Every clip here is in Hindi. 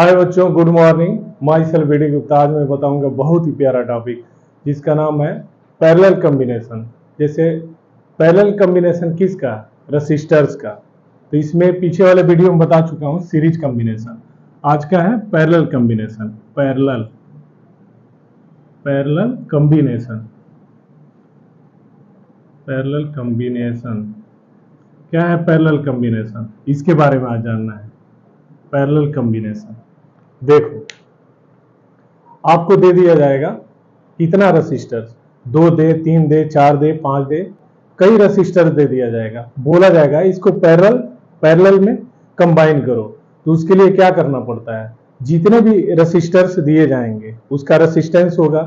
हाय बच्चों, good morning. Myself BD Gupta. आज मैं बताऊंगा बहुत ही प्यारा टॉपिक जिसका नाम है पैरेलल कॉम्बिनेशन। जैसे पैरेलल कॉम्बिनेशन किसका? रेसिस्टर्स का। तो इसमें पीछे वाले वीडियो में बता चुका हूं सीरीज कॉम्बिनेशन। आज का है parallel combination. Parallel combination parallel combination क्या है? पैरेलल कॉम्बिनेशन, इसके बारे में आज जानना है। पैरेलल कॉम्बिनेशन देखो, आपको दे दिया जाएगा कितना रेसिस्टर्स, 2 दे, 3 दे, 4 दे, 5 दे, कई रेसिस्टर दे दिया जाएगा। बोला जाएगा इसको पैरेलल में कंबाइन करो। तो उसके लिए क्या करना पड़ता है? जितने भी रेसिस्टर्स दिए जाएंगे उसका रेसिस्टेंस होगा,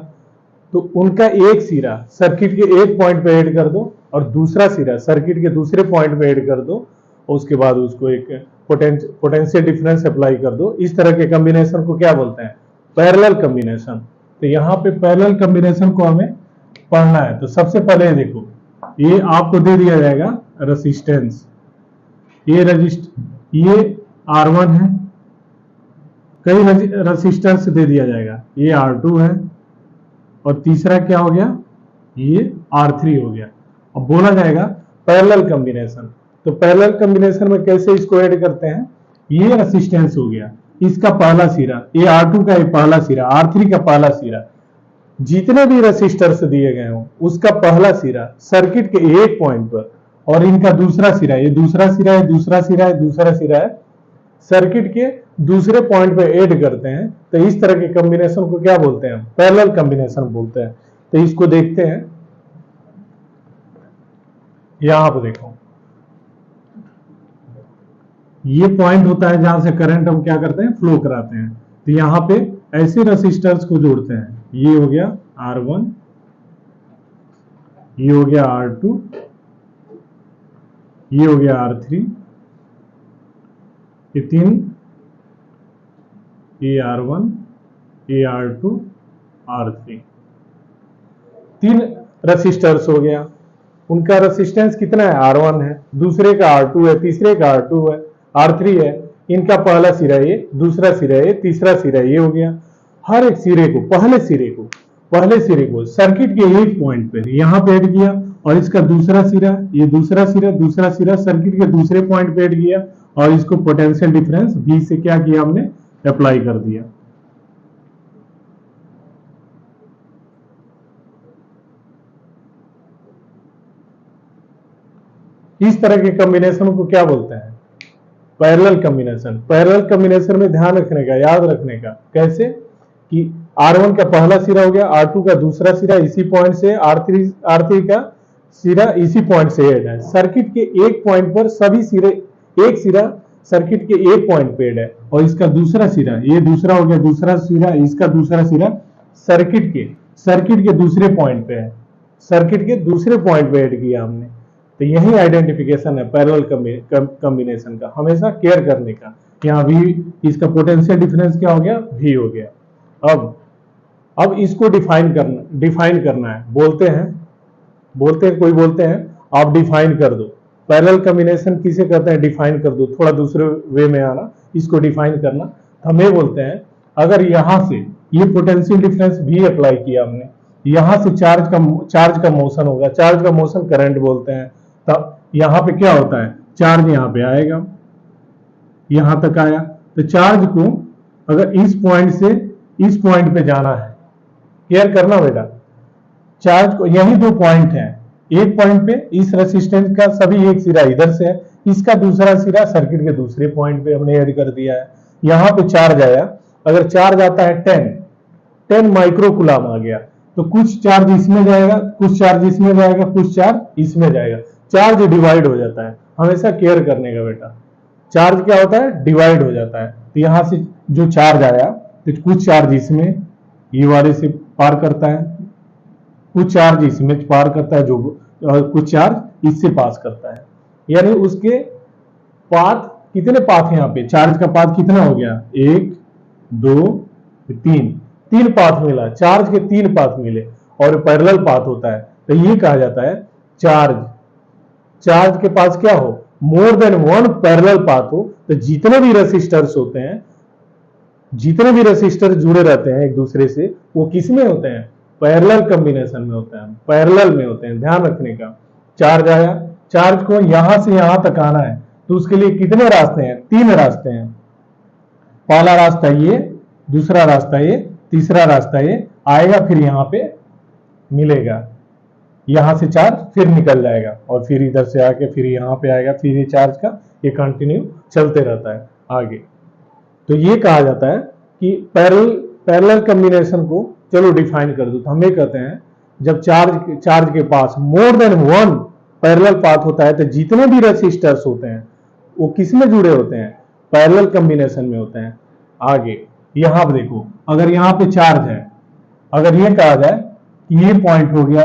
तो उनका एक सिरा सर्किट के एक पॉइंट पे ऐड कर दो और दूसरा सिरा सर्किट के दूसरे पॉइंट पे ऐड कर दो, और उसके बाद उसको एक पोटेंशियल डिफरेंस अप्लाई कर दो। इस तरह के कॉम्बिनेशन को क्या बोलते हैं? Parallel combination. तो यहाँ पे पैरेलल कॉम्बिनेशन को हमें पढ़ना है। तो सबसे पहले देखो, ये आपको दे दिया जाएगा रेसिस्टेंस, ये R1 है, कई रेसिस्टेंस दे दिया जाएगा, ये R2 है, और तीसरा क्या हो गया? ये R3 हो गया। अब बोला जाएगा पैरेलल कॉम्बिनेशन। तो पैरेलल कॉम्बिनेशन में कैसे इसको ऐड करते हैं? ये रेसिस्टेंस हो गया, इसका पहला सिरा, ये R2 का पहला सिरा, R3 का पहला सिरा, जितने भी रेसिस्टर्स दिए गए हो उसका पहला सिरा सर्किट के एक पॉइंट पर, और इनका दूसरा सिरा, ये दूसरा सिरा है, दूसरा सिरा है, दूसरा सिरा है, सर्किट के दूसरे पॉइंट पे ऐड करते हैं। तो इस तरह के कॉम्बिनेशन को क्या बोलते हैं? पैरेलल कॉम्बिनेशन बोलते हैं। तो इसको देखते हैं। यहां पर देखो, ये पॉइंट होता है जहां से करंट हम क्या करते हैं? फ्लो कराते हैं। तो यहां पे ऐसे रेसिस्टर्स को जोड़ते हैं। ये हो गया R1, ये हो गया R2, ये हो गया R3, ये तीन, ये R1, ये R2, R3, तीन रेसिस्टर्स हो गया। उनका रेसिस्टेंस कितना है? R1 है, दूसरे का R2 है, तीसरे का R2 है, R3 है, इनका पहला सिरा ये, दूसरा सिरा ये, तीसरा सिरा ये हो गया। हर एक सिरे को, पहले सिरे को सर्किट के एक पॉइंट पे यहां पे ऐड किया, और इसका दूसरा सिरा, ये दूसरा सिरा सर्किट के दूसरे पॉइंट पे ऐड किया, और इसको पोटेंशियल डिफरेंस V से क्या किया? हमने अप्लाई कर दिया। इस तरह के कॉम्बिनेशन को क्या बोलते हैं? Parallel combination. पैरेलल कॉम्बिनेशन में ध्यान रखने का, याद रखने का, कैसे कि R1 का पहला सिरा हो गया, R2 का दूसरा सिरा इसी पॉइंट से, R3 का सिरा इसी पॉइंट से ऐड है। सर्किट के एक पॉइंट पर सभी सिरे, एक सिरा सर्किट के एक पॉइंट पे ऐड है, और इसका दूसरा सिरा, ये दूसरा हो गया, दूसरा सिरा, इसका दूसरा सिरा सर्किट के दूसरे पॉइंट पे है, सर्किट के दूसरे पॉइंट पे ऐड किया हमने। तो यही आइडेंटिफिकेशन है पैरेलल कॉम्बिनेशन का, हमेशा केयर करने का। यहाँ V, इसका पोटेंशियल डिफरेंस क्या हो गया? V हो गया। अब इसको डिफाइन करना है। बोलते हैं कोई बोलते हैं आप डिफाइन कर दो। पैरेलल कॉम्बिनेशन किसे कहते हैं? डिफाइन कर दो। थोड़ा दूसरे वे में आना, इसको डिफाइन करना। हमें बोलते हैं अगर यहां से ये पोटेंशियल डिफरेंस V अप्लाई किया हमने, यहां से चार्ज का मोशन होगा, चार्ज का मोशन करंट बोलते हैं। तब यहां पे क्या होता है? चार्ज यहां पे आएगा, यहां तक आया, तो चार्ज को अगर इस पॉइंट से इस पॉइंट पे जाना है, केयर करना बेटा, चार्ज को, यही दो पॉइंट है, एक पॉइंट पे इस रेसिस्टेंस का सभी एक सिरा इधर से है, इसका दूसरा सिरा सर्किट के दूसरे पॉइंट पे हमने ऐड कर दिया है। यहां पे चार्ज आया, अगर चार्ज आता है 10 माइक्रो कूलम आ गया, तो कुछ चार्ज इसमें जाएगा, कुछ चार्ज इसमें जाएगा, कुछ चार्ज इसमें जाएगा, चार्ज डिवाइड हो जाता है। हमेशा केयर करने का बेटा, चार्ज क्या होता है? डिवाइड हो जाता है। तो यहां से जो चार्ज आया, तो कुछ चार्ज इसमें, ये वाले से पार करता है, कुछ चार्ज इसमें पार करता है, जो कुछ चार्ज इससे पास करता है। यानी उसके पाथ, कितने पाथ यहाँ पे? चार्ज का पाथ कितना हो गया? 1 2 3 पाथ मिला, चार्ज के 3 पाथ मिले, और पैरेलल पाथ होता है। तो ये कहा जाता है चार्ज के पास क्या हो? More than one parallel path हो। तो जितने भी रेसिस्टर्स होते हैं जितने भी रेसिस्टर जुड़े रहते हैं एक दूसरे से वो किस में होते हैं, पैरेलल कॉम्बिनेशन में होते हैं, पैरेलल में होते हैं। ध्यान रखने का, चार्ज आया, चार्ज को यहां से यहां तक आना है तो उसके लिए कितने रास्ते हैं, 3 रास्ते हैं। पहला रास्ता ये, दूसरा रास्ता ये, तीसरा रास्ता ये आएगा, फिर यहां पे मिलेगा, यहां से चार्ज फिर निकल जाएगा और फिर इधर से आके फिर यहां पे आएगा, फिर ये चार्ज का ये कंटिन्यू चलते रहता है आगे। तो ये कहा जाता है कि पैरेलल कॉम्बिनेशन को चलो डिफाइन कर दो, तो हम ये कहते हैं जब चार्ज के पास मोर देन 1 पैरेलल पाथ होता है तो जितने भी रेसिस्टर्स होते हैं वो किस में जुड़े होते हैं, पैरेलल कॉम्बिनेशन में होते हैं। आगे यहां पर देखो, अगर यहां पे चार्ज है, अगर ये कहा जाए कि ये पॉइंट हो गया,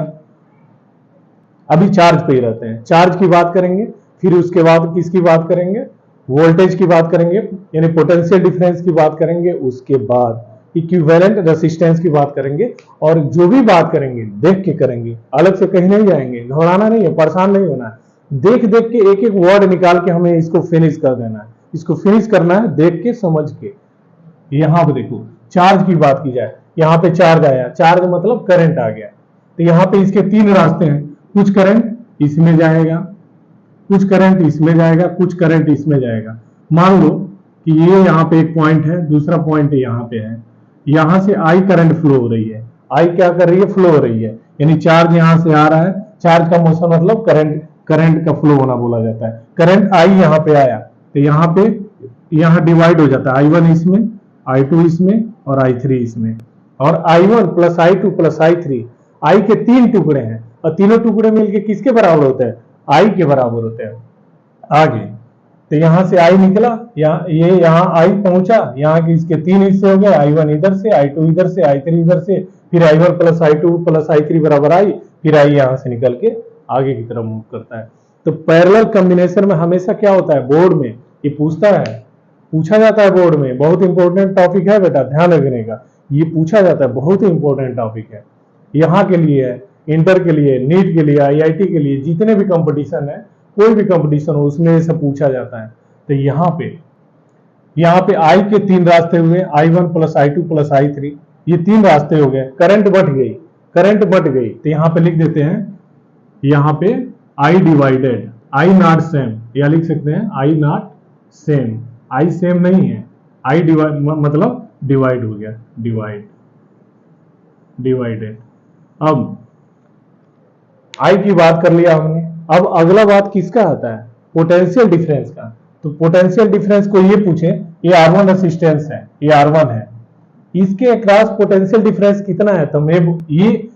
अभी चार्ज पे ही रहते हैं, चार्ज की बात करेंगे, फिर उसके बाद किसकी बात करेंगे, वोल्टेज की बात करेंगे, यानी पोटेंशियल डिफरेंस की बात करेंगे, उसके बाद इक्विवेलेंट रेसिस्टेंस की बात करेंगे। और जो भी बात करेंगे देख के करेंगे, अलग से कहीं नहीं जाएंगे, घबराना नहीं है, परेशान नहीं होना है। देख देख के एक एक वर्ड निकाल के हमें इसको फिनिश कर देना है, इसको फिनिश करना है देख के समझ के। यहां पे देखो, चार्ज की बात की जाए, यहां पे चार्ज आया, चार्ज मतलब करंट आ गया, तो यहां पे इसके 3 रास्ते हैं, कुछ करंट इसमें जाएगा, कुछ करंट इसमें जाएगा, कुछ करंट इसमें जाएगा। मान लो कि ये यहाँ पे एक पॉइंट है, दूसरा पॉइंट यहाँ पे है, यहां से आई करंट फ्लो हो रही है, आई क्या कर रही है, फ्लो हो रही है, यानी चार्ज यहां से आ रहा है, चार्ज का मोशन मतलब करंट का फ्लो होना बोला जाता है। करंट आई यहाँ पे आया तो यहाँ डिवाइड हो जाता है, I1 इसमें, I2 इसमें और I3 इसमें, और I1 plus I2 plus I3, आई के 3 टुकड़े हैं और तीनों टुकड़े मिलके किसके बराबर होते हैं, आई के बराबर होते हैं। आगे तो यहां से आई निकला, यहाँ आई पहुंचा, यहाँ के इसके 3 हिस्से हो गए, I1 इधर से, I2 इधर से, I3 इधर से, फिर I1 plus I2 plus I3 बराबर आई, फिर आई यहां से निकल के आगे की तरफ मूव करता है। तो पैरेलल कॉम्बिनेशन में हमेशा क्या होता है, बोर्ड में ये पूछा जाता है, बोर्ड में बहुत इंपॉर्टेंट टॉपिक है बेटा, ध्यान रखने का, ये पूछा जाता है, बहुत ही इंपॉर्टेंट टॉपिक है, यहाँ के लिए है, इंटर के लिए, नीट के लिए, IIT के लिए, जितने भी कंपटीशन है, कोई भी कंपटीशन हो उसमें ये सब पूछा जाता है। तो यहाँ पे आई के 3 रास्ते हुए, I1 plus I2 plus I3, ये 3 रास्ते हो गए, करंट बढ़ गई, तो यहाँ पे लिख देते हैं, यहाँ पे I divided, I not same, या लिख सकते हैं I not same, I same नहीं है, I डिवाइड मतलब डिवाइड हो गया, डिवाइडेड। अब आई की बात कर लिया हमने, अब अगला बात किसका आता है, पोटेंशियल डिफरेंस का। तो पोटेंशियल डिफरेंस को ये पूछे, ये R1 रेसिस्टेंस है, ये R1 है, इसके अक्रॉस पोटेंशियल डिफरेंस कितना है, तो मैं ये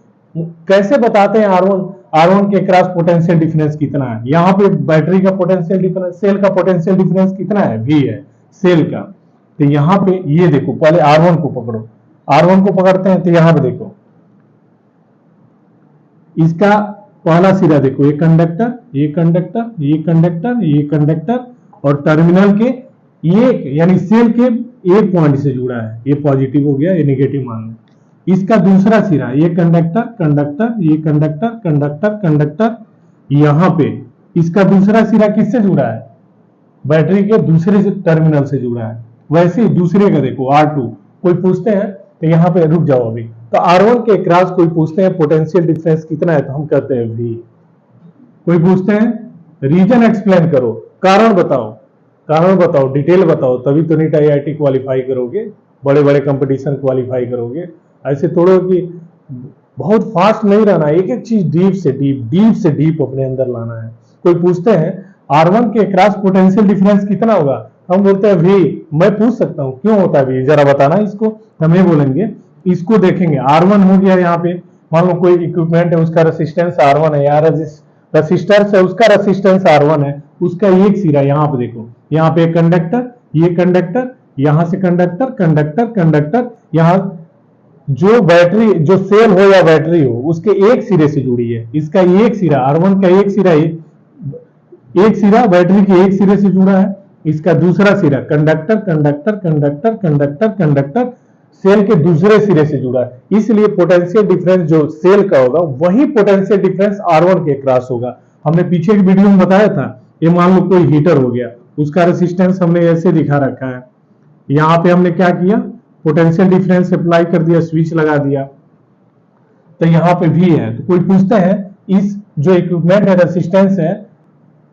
कैसे बताते हैं R1 के अक्रॉस पोटेंशियल डिफरेंस कितना है। यहाँ पे बैटरी का पोटेंशियल डिफरेंस, सेल का पोटेंशियल डिफरेंस कितना है, V है सेल का। तो यहाँ पे ये देखो, पहले R1 को पकड़ो, R1 को पकड़ते हैं, तो यहाँ पे देखो, इसका पहला सिरा देखो, ये कंडक्टर, ये कंडक्टर, ये कंडक्टर, ये कंडक्टर, और टर्मिनल के एक यानी सेल के एक पॉइंट से जुड़ा है, ये पॉजिटिव हो गया, ये नेगेटिव मान लो। इसका दूसरा सिरा, ये कंडक्टर, कंडक्टर, ये कंडक्टर, कंडक्टर, कंडक्टर, यहाँ पे इसका दूसरा सिरा किससे जुड़ा है, बैटरी के दूसरे टर्मिनल से जुड़ा है। वैसे ही दूसरे का देखो R2, कोई पूछते हैं तो यहाँ पे रुक जाओ अभी, तो R1 के क्रॉस कोई पूछते हैं पोटेंशियल डिफरेंस कितना है, तो हम कहते हैं V। कोई पूछते हैं रीजन एक्सप्लेन करो, कारण बताओ, डिटेल बताओ, तभी तो नीट IIT क्वालिफाई करोगे, बड़े बड़े कंपटीशन क्वालिफाई करोगे। ऐसे थोड़ो कि बहुत फास्ट नहीं रहना, एक एक चीज डीप से डीप अपने अंदर लाना है। कोई पूछते हैं R1 के क्रॉस पोटेंशियल डिफरेंस कितना होगा, हम बोलते हैं V। मैं पूछ सकता हूँ क्यों होता है V, जरा बताना इसको, हम ये बोलेंगे, इसको देखेंगे, R1 हो गया, यहाँ पे मान लो कोई इक्विपमेंट है, उसका रेसिस्टेंस R1 है, यहाँ रजिस्टर है, उसका रेसिस्टेंस R1 है, उसका एक सिरा यहाँ पे देखो, यहाँ पे कंडक्टर, ये कंडक्टर, यहाँ से कंडक्टर, कंडक्टर, कंडक्टर, यहाँ जो बैटरी, जो सेल हो या बैटरी हो, उसके एक सिरे से जुड़ी है, इसका एक सिरा R1 का एक सिरा बैटरी के एक सिरे से जुड़ा है, इसका दूसरा सिरा conductor, conductor, conductor, conductor, conductor, cell के दूसरे सिरे से जुड़ा है। इसलिए पोटेंशियल डिफरेंस जो सेल का होगा वही पोटेंशियल डिफरेंस R1 के क्रॉस होगा। हमने पीछे की वीडियो में बताया था, ये मान लो कोई हीटर हो गया, उसका रेसिस्टेंस हमने ऐसे दिखा रखा है, यहाँ पे हमने क्या किया, पोटेंशियल डिफरेंस अप्लाई कर दिया, स्विच लगा दिया, तो यहाँ पे V है। तो कोई पूछता है इस जो इक्विपमेंट है, रेसिस्टेंस है,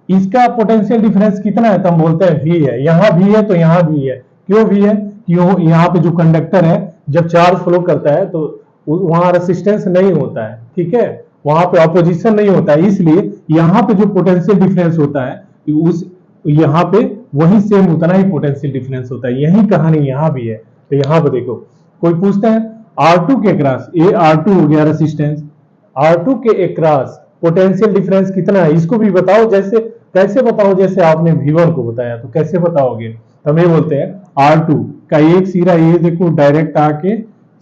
इसका पोटेंशियल डिफरेंस कितना है, तो हम बोलते हैं V है। यहाँ V है तो यहाँ V है। क्यों V है? क्यों यहाँ पे जो कंडक्टर है जब चार्ज फ्लो करता है तो वहां रेसिस्टेंस नहीं होता है, ठीक है, वहां पे ऑपोजिशन नहीं होता है, इसलिए यहाँ पे जो पोटेंशियल डिफरेंस होता है उस यहाँ पे वही सेम उतना ही पोटेंशियल डिफरेंस होता है। यही कहानी यहाँ भी है। तो यहाँ पे देखो कोई पूछता है R2 के अक्रॉस, ये R2 हो गया रेसिस्टेंस, R2 के अक्रॉस पोटेंशियल डिफरेंस कितना है, इसको भी बताओ। जैसे कैसे बताओ, जैसे आपने V1 को बताया तो कैसे बताओगे, तो हम ये बोलते हैं R2 का एक सिरा ये देखो डायरेक्ट आके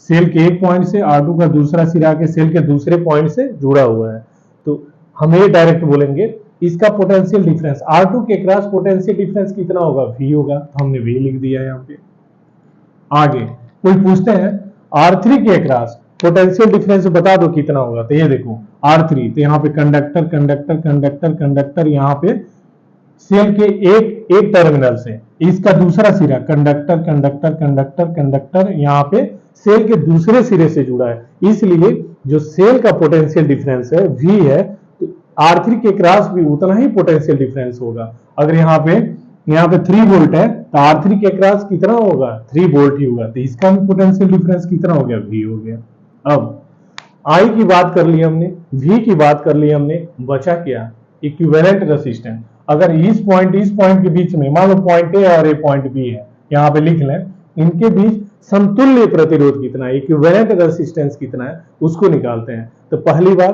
सेल के एक पॉइंट से, R2 का दूसरा सिरा आके सेल के दूसरे पॉइंट से जुड़ा हुआ है, तो हम ये डायरेक्ट बोलेंगे इसका पोटेंशियल डिफरेंस R2 के क्रॉस पोटेंशियल डिफरेंस कितना होगा, V होगा। तो हमने V लिख दिया है यहाँ पे। आगे कोई पूछते हैं R3 के क्रॉस पोटेंशियल डिफरेंस बता दो कितना होगा, तो ये देखो R3, तो यहाँ पे कंडक्टर कंडक्टर कंडक्टर कंडक्टर, यहाँ पे सेल के एक टर्मिनल से इसका दूसरा सिरा कंडक्टर कंडक्टर कंडक्टर कंडक्टर, यहाँ पे सेल के दूसरे सिरे से जुड़ा है, इसलिए जो सेल का पोटेंशियल डिफरेंस है V है, तो R3 के क्रॉस भी उतना ही पोटेंशियल डिफरेंस होगा। अगर यहाँ पे 3 वोल्ट है तो R3 के क्रॉस कितना होगा, 3 वोल्ट ही होगा, तो इसका भी पोटेंशियल डिफरेंस कितना हो गया, V हो गया। अब I की बात कर ली हमने, V की बात कर ली हमने, बचा क्या, इक्विवेलेंट रेसिस्टेंस। अगर इस पॉइंट के बीच में मान लो पॉइंट ए और ए पॉइंट बी है, यहाँ पे लिख लें, इनके बीच समतुल्य प्रतिरोध कितना है, इक्विवेलेंट रेसिस्टेंस कितना है, उसको निकालते हैं। तो पहली बार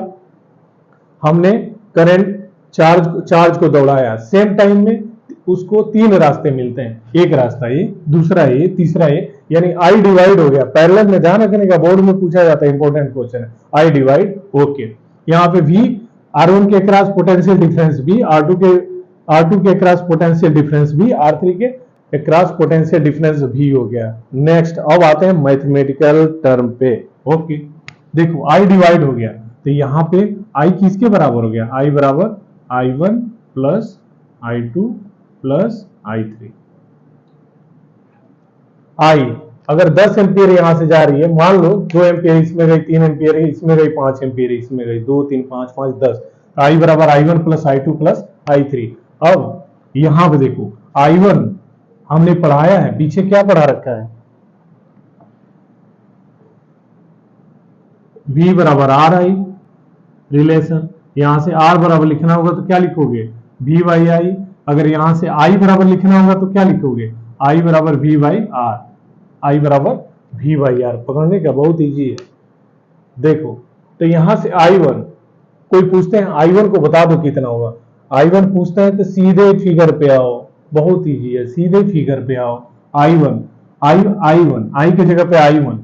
हमने करंट चार्ज को दौड़ाया, सेम टाइम में उसको 3 रास्ते मिलते हैं, एक रास्ता ये, दूसरा ये, तीसरा ये, यानी I डिवाइड हो गया। पैरेलल में ध्यान रखने का, बोर्ड में पूछा जाता है, इंपॉर्टेंट क्वेश्चन है, I डिवाइड, ओके। यहाँ पे V R1 के क्रॉस पोटेंशियल डिफरेंस भी, R2 के क्रॉस पोटेंशियल डिफरेंस भी, R3 के क्रॉस पोटेंशियल डिफरेंस भी हो गया। नेक्स्ट अब आते हैं मैथमेटिकल टर्म पे, ओके। देखो I डिवाइड हो गया, तो यहाँ पे I किसके बराबर हो गया, I बराबर I1 plus I2 plus I3। I अगर 10 एम्पियर यहां से जा रही है, मान लो 2 एम्पियर इसमें गई, 3 एम्पियर इसमें गई, 5 एम्पियर इसमें गई, 2 3 5 5 10, I बराबर I1 plus I2 plus I3। अब यहां पे देखो I1 हमने पढ़ाया है, पीछे क्या पढ़ा रखा है, V बराबर RI रिलेशन, यहां से R बराबर लिखना होगा तो क्या लिखोगे, V बाई I। अगर यहां से I बराबर लिखना होगा तो क्या लिखोगे, I बराबर V बाई R, I बराबर V बाई R। पकड़ने का बहुत इजी है। देखो तो यहां से I1, कोई पूछते हैं I1 को बता दो कितना होगा, I1 पूछता है तो सीधे फिगर पे आओ, बहुत इजी है, सीधे फिगर पे आओ। I1 I की जगह पे I1,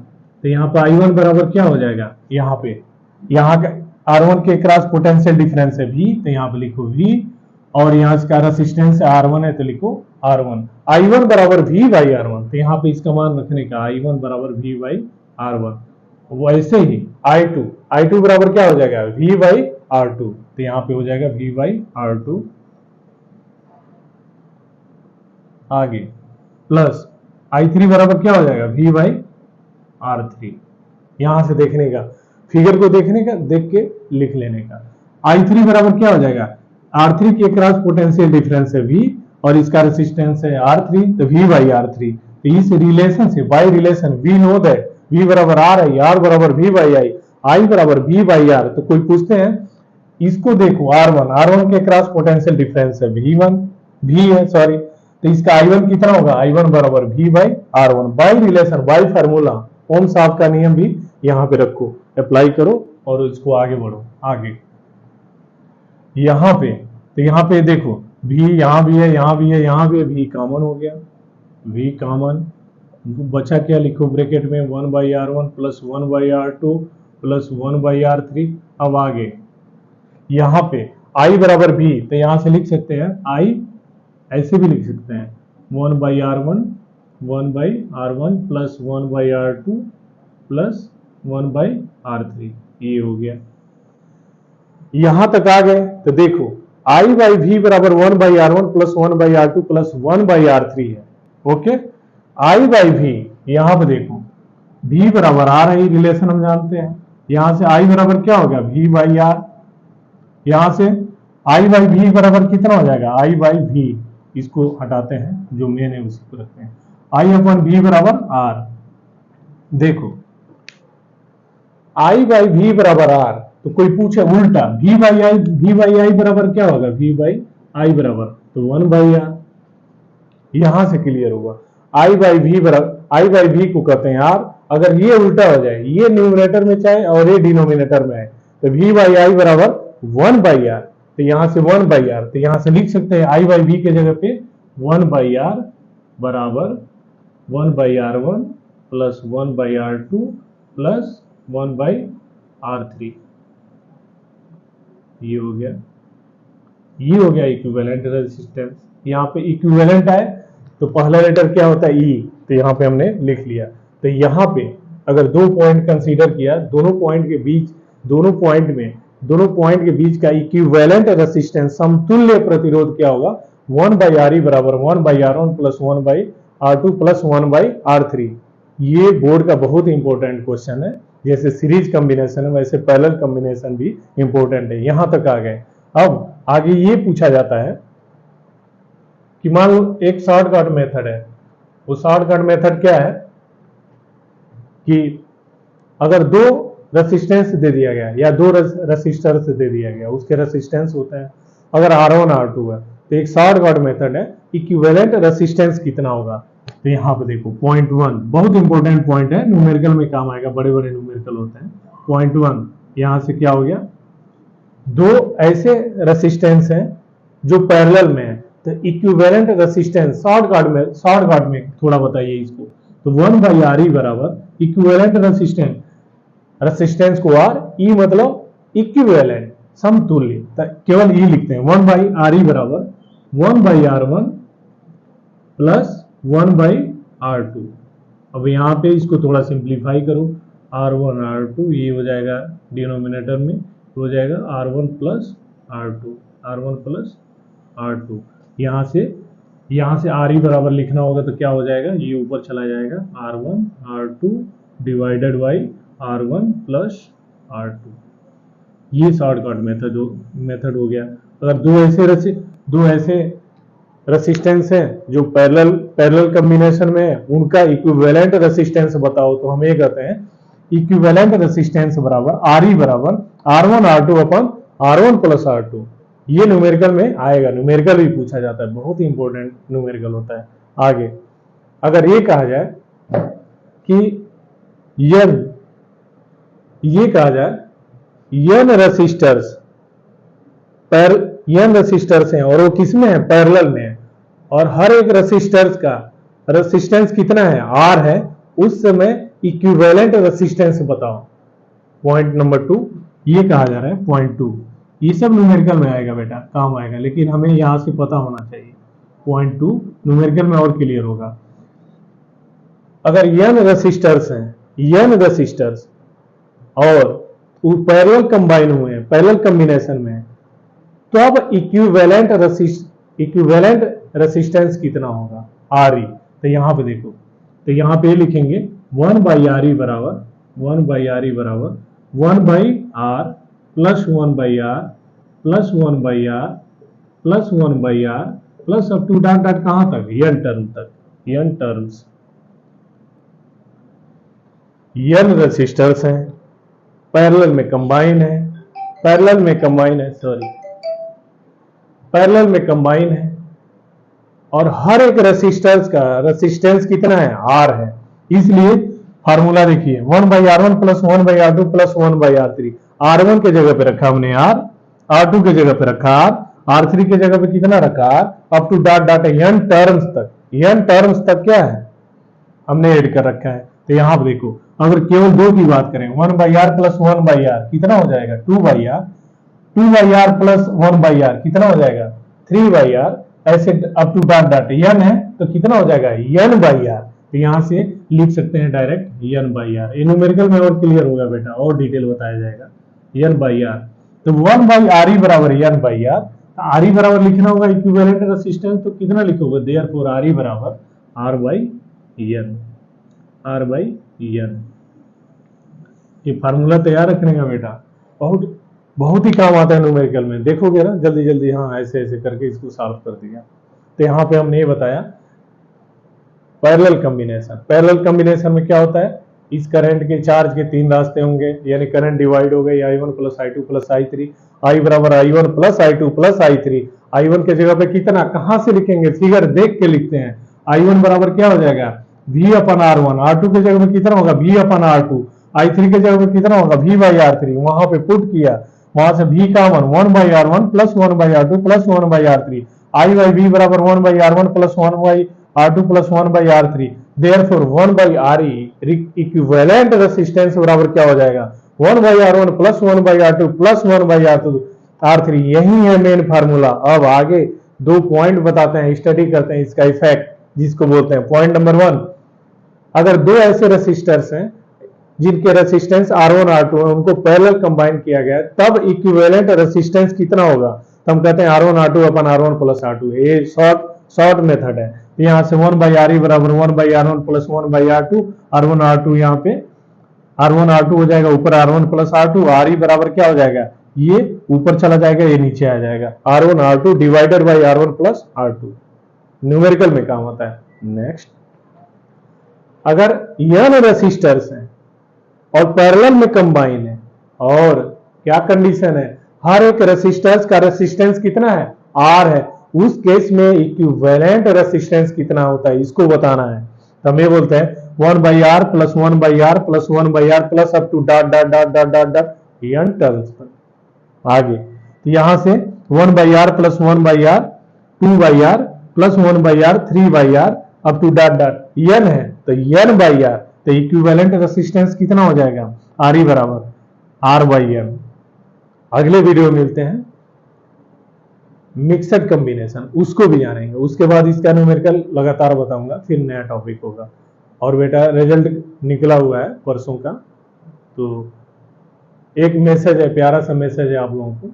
तो यहाँ पे I1 बराबर क्या हो जाएगा, यहाँ का R1 के क्रॉस पोटेंशियल डिफरेंस है V, तो यहाँ पे लिखो V, और यहाँ इसका रेसिस्टेंस R1 है तो लिखो R1। I1 बराबर V बाई R1, तो यहाँ पे इसका मान रखने का, I1 बराबर V बाई R1। वैसे ही I2 बराबर क्या हो जाएगा, V बाई R2, तो यहाँ पे हो जाएगा V बाई R2। आगे प्लस I3 बराबर क्या हो जाएगा, V बाई R3। यहां से देखने का, फिगर को देखने का, देख के लिख लेने का। I3 बराबर क्या हो जाएगा, R3 के क्रॉस पोटेंशियल डिफरेंस है V, और इसका रेसिस्टेंस है R3, तो V बाई R3। तो इस रिलेशन से, by relation, we know that V बराबर RI, R बराबर V बाई I बराबर V बाई R। तो कोई पूछते हैं इसको देखो R1 के क्रॉस पोटेंशियल डिफरेंस है V है, सॉरी, तो इसका I1 कितना होगा, I1 बराबर V by R1। By relation, by formula, Ohm's साहब का नियम भी यहाँ पे रखो, अप्लाई करो और इसको आगे बढ़ो। आगे यहाँ पे, तो यहाँ पे देखो V यहाँ भी है, यहाँ भी है, यहाँ भी है, V कॉमन हो गया, V कॉमन, बचा क्या, लिखो ब्रैकेट में 1 by R1 plus 1 by R2 plus 1 by R3। अब आगे यहाँ पे I बराबर V, तो यहाँ से लिख सकते हैं I, ऐसे भी लिख सकते हैं 1 by R1 plus 1 by R2 plus 1 by R3, ये हो गया। यहां तक आ गए तो देखो I बाई V बराबर 1 by R1 plus 1 by R2 plus 1 by R3 है, ओके। I बाई V यहां पे देखो V बराबर R है, रिलेशन हम जानते हैं। यहां से I बराबर क्या हो गया, V बाई आर। यहां से I बाई V बराबर कितना हो जाएगा, I बाई V। इसको हटाते हैं, जो मेन है उसी को रखते हैं। I अपन V बराबर R। देखो I बाई V बराबर R, तो कोई पूछे उल्टा V बाई I बराबर क्या होगा, V बाई I बराबर तो 1 बाई R। यहां से क्लियर होगा। I बाई V बराबर, I बाई V को कहते हैं R। अगर ये उल्टा हो जाए, ये न्यूमरेटर में चाहे और ये डिनोमिनेटर में है, तो V बाई I बराबर 1 बाई R। तो यहां से 1 बाई R, तो यहां से लिख सकते हैं I बाई V के जगह पे 1 बाई R बराबर 1 by R1 plus 1 by R2 plus 1 by R3। ये हो गया, ये हो गया इक्विवेलेंट रेजिस्टेंस। यहाँ पे इक्विवेलेंट है तो पहला लेटर क्या होता है, ई, तो यहाँ पे हमने लिख लिया। तो यहाँ पे अगर दो पॉइंट कंसीडर किया, दोनों पॉइंट के बीच, दोनों पॉइंट के बीच का इक्विवेलेंट रेजिस्टेंस, समतुल्य प्रतिरोध क्या होगा, 1 बाई आर ई बराबर 1 by R1 plus 1 by R2 plus 1 by R3। ये बोर्ड का बहुत इंपॉर्टेंट क्वेश्चन है। जैसे सीरीज कॉम्बिनेशन है वैसे पैरेलल कॉम्बिनेशन भी इंपॉर्टेंट है। यहां तक आ गए। अब आगे ये पूछा जाता है कि मान लो एक शॉर्टकट मेथड है। वो शॉर्टकट मेथड क्या है कि अगर दो रेसिस्टेंस दे दिया गया या दो रेसिस्टर से दे दिया गया, उसके रेसिस्टेंस होता है अगर R1 R2 है, तो एक शॉर्टकट मेथड है इक्विवेलेंट रेसिस्टेंस कितना होगा। तो यहाँ पे देखो पॉइंट 1 बहुत इंपॉर्टेंट पॉइंट है, न्यूमेरिकल में काम आएगा, बड़े बड़े न्यूमेरिकल होते हैं। पॉइंट 1 यहां से क्या हो गया, दो ऐसे रेसिस्टेंस हैं जो पैरेलल में है, तो इक्विवेलेंट रेसिस्टेंस शॉर्टकट में थोड़ा बताइए इसको। तो 1 बाई आर ई बराबर इक्विवेलेंट रेसिस्टेंस को R, ई मतलब इक्विवेलेंट समतुल्य, तो केवल ई लिखते हैं। 1 बाई आर ई बराबर 1 by R1 plus 1 by R2। अब यहाँ पे इसको थोड़ा सिंप्लीफाई करो, R1 R2 ये हो जाएगा डिनोमिनेटर में, हो जाएगा R1 plus R2, R1 plus R2। यहाँ से आर ई बराबर लिखना होगा तो क्या हो जाएगा, ये ऊपर चला जाएगा R1 R2 divided by R1 plus R2। ये शॉर्टकट मेथड हो गया। अगर दो ऐसे रेसिस्टेंस है जो पैरेलल कॉम्बिनेशन में है, उनका इक्विवेलेंट रेसिस्टेंस बताओ, तो हम ये कहते हैं इक्विवेलेंट रेसिस्टेंस बराबर आर ई बराबर R1 R2 अपन R1 प्लस R2। ये न्यूमेरिकल में आएगा, न्यूमेरिकल भी पूछा जाता है, बहुत ही इंपॉर्टेंट न्यूमेरिकल होता है। आगे अगर ये कहा जाए कि n रेसिस्टर्स हैं और वो किसमें है, पैरेलल में है, और हर एक रेसिस्टर्स का रेसिस्टेंस कितना है, R है, उस समय इक्विवेलेंट रेसिस्टेंस बताओ। पॉइंट नंबर 2 ये कहा जा रहा है। पॉइंट 2 ये सब न्यूमेरिकल में आएगा बेटा, काम आएगा, लेकिन हमें यहां से पता होना चाहिए। पॉइंट 2 न्यूमेरिकल में और क्लियर होगा। अगर n रेसिस्टर्स हैं, n रेसिस्टर्स और पैरेलल कंबाइन हुए हैं, पैरेलल कॉम्बिनेशन में है, तो अब इक्विवेलेंट रेसिस्टेंस कितना होगा, आर ई। तो यहां पे देखो, तो यहां पे लिखेंगे 1 बाई आर ई बराबर 1 बाई आर ई बराबर 1 by R plus 1 by R plus 1 by R plus 1 by R plus up to dot dot कहां तक, n टर्म तक, n टर्म्स। n रेसिस्टर्स हैं, पैरेलल में कंबाइन है, पैरेलल में कंबाइन है, और हर एक रेसिस्टर्स का रेसिस्टेंस कितना है, R है। इसलिए फार्मूला देखिए 1 by R1 plus 1 by R2 plus 1 by R3। R1 के जगह पे रखा हमने R, R2 के जगह पे रखा R, R3 के जगह पे कितना रखा R, up to dot dot n terms तक, n टर्म्स तक क्या है हमने ऐड कर रखा है। तो यहां पर देखो, अगर केवल दो की बात करें, 1 by R plus 1 by R कितना हो जाएगा, 2 by R plus 1 by R कितना हो जाएगा, 3 बाई आर, ऐसे up to dot dot n है तो कितना हो जाएगा, n बाई आर। तो यहां से लिख सकते हैं डायरेक्ट n बाई आर। ये न्यूमेरिकल में और क्लियर होगा बेटा, और डिटेल बताया जाएगा, n बाई आर। तो 1 बाई आर ई बराबर n by R, R E बराबर लिखना होगा इक्विवेलेंट रेसिस्टेंस, तो कितना लिखोगे, देयरफॉर आर ई बराबर r by n। R by N. ये फार्मूला तैयार रखने का बेटा, बहुत बहुत ही काम आता है न्यूमेरिकल में, देखोगे ना जल्दी जल्दी। हाँ, ऐसे ऐसे करके इसको सॉल्व कर दिया। तो यहाँ पे हमने ये बताया पैरेलल कॉम्बिनेशन। पैरेलल कॉम्बिनेशन में क्या होता है, इस करंट के चार्ज के 3 रास्ते होंगे, यानी करंट डिवाइड हो गई I1 plus I2 plus I3, I बराबर I1 plus I2 plus I3। I1 के जगह पे कितना, कहां से लिखेंगे, फिगर देख के लिखते हैं। I1 बराबर क्या हो जाएगा, V अपन R1, R2 के जगह पे कितना होगा, V अपन R2, I3 के जगह पे कितना होगा, V बाई R3। वहां पे पुट किया, वहां से V का 1 by R1 plus 1 by R2 plus 1 by R3। I by V बराबर 1 by R1 plus 1 by R2 plus 1 by R3। Therefore 1 by RE equivalent resistance बराबर क्या हो जाएगा, 1 by R1 plus 1 by R2 plus 1 by R3। यही है मेन फार्मूला। अब आगे 2 पॉइंट बताते हैं, स्टडी करते हैं इसका इफेक्ट, जिसको बोलते हैं पॉइंट नंबर 1। अगर 2 ऐसे रेसिस्टर्स हैं जिनके रेसिस्टेंस R1 R2 है, उनको पैरेलल कंबाइन किया गया, तब इक्विवेलेंट रेसिस्टेंस कितना होगा, तो हम कहते हैं R1 R2 अपन R1 प्लस R2। ये शॉर्ट मेथड है। तो यहाँ से 1 बाई RE बराबर 1 by R1 plus 1 by R2, R1 R2 यहाँ पे R1 R2 हो जाएगा, ऊपर R1 प्लस R2, RE बराबर क्या हो जाएगा, ये ऊपर चला जाएगा, ये नीचे आ जाएगा, R1 R2 divided by R1 plus R2। Numerical में काम होता है। नेक्स्ट, अगर n रेसिस्टर्स हैं और पैरेलल में कंबाइन है, और क्या कंडीशन है, हर एक रेसिस्टर्स का रेसिस्टेंस कितना है, R है, उस केस में इक्विवेलेंट रेसिस्टेंस कितना होता है, इसको बताना है। तो हम ये बोलते हैं 1 by R plus 1 by R plus 1 by R plus up to dot dot dot dot dot dot n terms पर आगे। तो यहां से 1 by R plus 1 by R 2 by R plus 1 by R 3 by R up to dot dot n है, तो n बाई आर, तो इक्विवेलेंट रेसिस्टेंस कितना हो जाएगा, RE बराबर R बाई M। अगले वीडियो में मिलते हैं मिक्सड कॉम्बिनेशन, उसको भी जानेंगे। उसके बाद इसका न्यूमेरिकल लगातार बताऊंगा, फिर नया टॉपिक होगा। और बेटा रिजल्ट निकला हुआ है परसों का, तो एक मैसेज है, प्यारा सा मैसेज है आप लोगों को,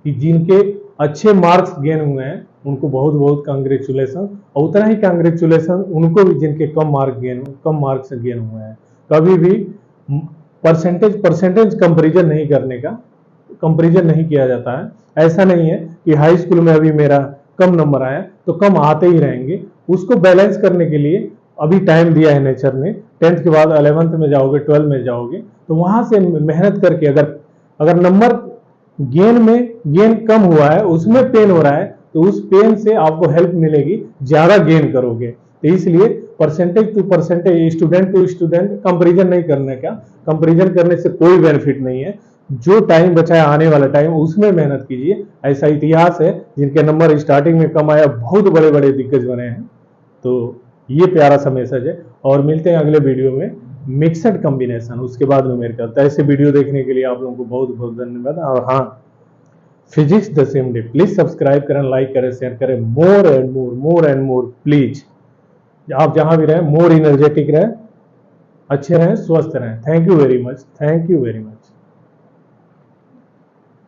कि जिनके अच्छे मार्क्स गेन हुए हैं उनको बहुत बहुत कांग्रेचुलेसन, और उतना ही कांग्रेचुलेसन उनको भी जिनके कम मार्क्स गेन हुए हैं। कभी भी परसेंटेज कंपैरिजन नहीं करने का, कंपैरिजन नहीं किया जाता है। ऐसा नहीं है कि हाई स्कूल में अभी मेरा कम नंबर आया तो कम आते ही रहेंगे, उसको बैलेंस करने के लिए अभी टाइम दिया है नेचर ने। 10th के बाद 11th में जाओगे, 12 में जाओगे, तो वहां से मेहनत करके अगर नंबर गेन कम हुआ है, उसमें पेन हो रहा है, तो उस पेन से आपको हेल्प मिलेगी, ज्यादा गेन करोगे। तो इसलिए percentage to percentage, student to student comparison नहीं करने का, कंपैरिजन करने से कोई बेनिफिट नहीं है। जो टाइम बचा है आने वाला टाइम, उसमें मेहनत कीजिए। ऐसा इतिहास है, जिनके नंबर स्टार्टिंग में कम आया, बहुत बड़े बड़े दिग्गज बने हैं। तो ये प्यारा सा मैसेज है, और मिलते हैं अगले वीडियो में मिक्सड कॉम्बिनेशन, उसके बाद न्यूमेरिकल। तो ऐसे वीडियो देखने के लिए आप लोगों को बहुत बहुत धन्यवाद। और हाँ, physics the same day please subscribe करें, लाइक करें, शेयर करें। More and more please. आप जहां भी रहें, मोर एनर्जेटिक रहें, अच्छे रहें, स्वस्थ रहें। Thank you very much, thank you very much.